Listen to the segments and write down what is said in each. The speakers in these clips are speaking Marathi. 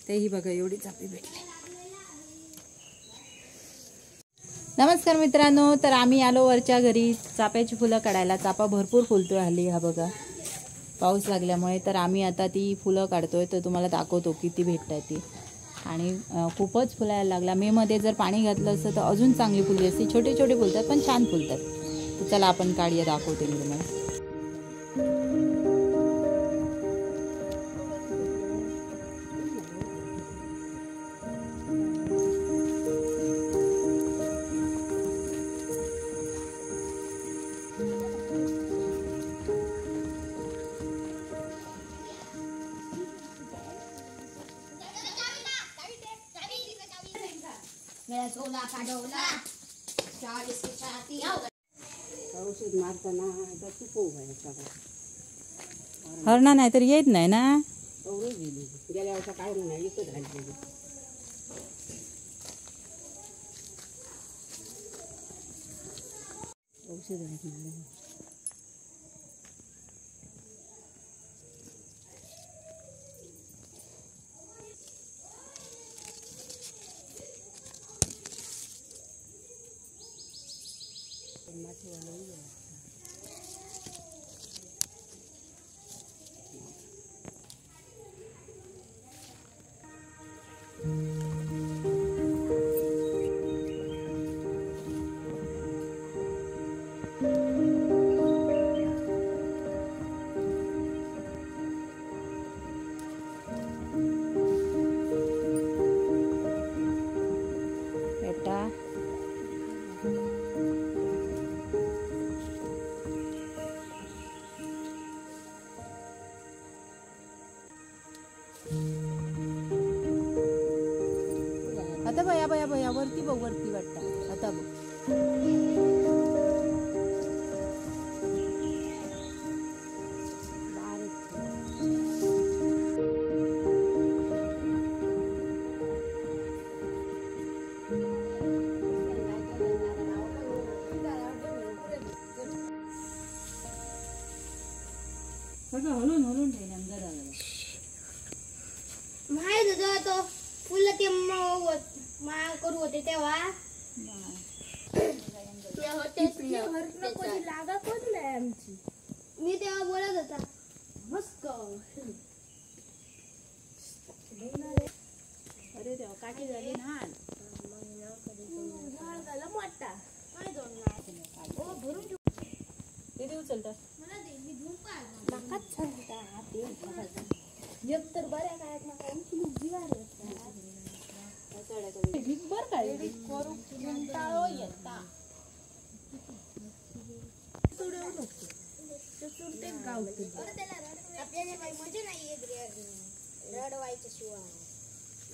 तेही बघा एवढी चाफी भेटली. नमस्कार मित्रांनो, तर आम्ही आलो वरच्या घरी चाफ्याची फुलं काढायला. चाफा भरपूर फुलतोय हल्ली. हा बघा पाऊस लागल्यामुळे. तर आम्ही आता ती फुलं काढतोय, तर तुम्हाला दाखवतो किती भेटतात ती. आणि खूपच फुलायला लागला. मे मध्ये जर पाणी घातलं असतं तर अजून चांगली फुलली असती. छोटे छोटे फुलतात पण छान फुलतात. तर चला आपण काढूया, दाखवते मी तुम्हाला. हरणा नाही तर येत नाही ना. गेल्या वर्षा काढून नाही इथं घालते. औषध आहेत आता बया बया बया वरती बघ, वरती वाटतं आता बघ. सगळं हलून हलून ठेवलं अंदर आलं. माहित होतं तो फुलं ते माळ करू होते तेव्हा लागा कोण नाही आमची. मी तेव्हा बोलत होता मस्त. अरे तेव्हा काठी झाली ना. झाला मोठा भरून किती उचलतात मला दे, मी धुवून पाहिजे. नकाच सांगता एक तर बऱ्या काय जीवार बर काय करू टाळो येता. आपल्याला काही मजा नाही रडवायच्या शिवाय.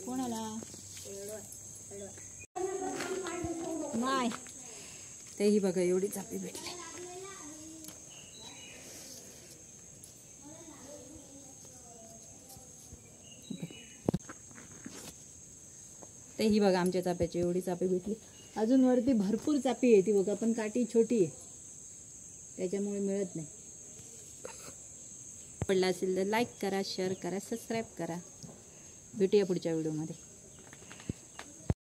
कोणाला नाही. तेही बघा एवढी चाफी भेटली. तेही बघा आमच्या चाफ्याची एवढी चाफी भेटली. अजून वरती भरपूर चाफी आहे ती बघा, पण काठी छोटी आहे त्याच्यामुळे मिळत नाही. पडला असेल तर लाईक करा, शेअर करा, सबस्क्राईब करा. भेटूया पुढच्या व्हिडिओमध्ये.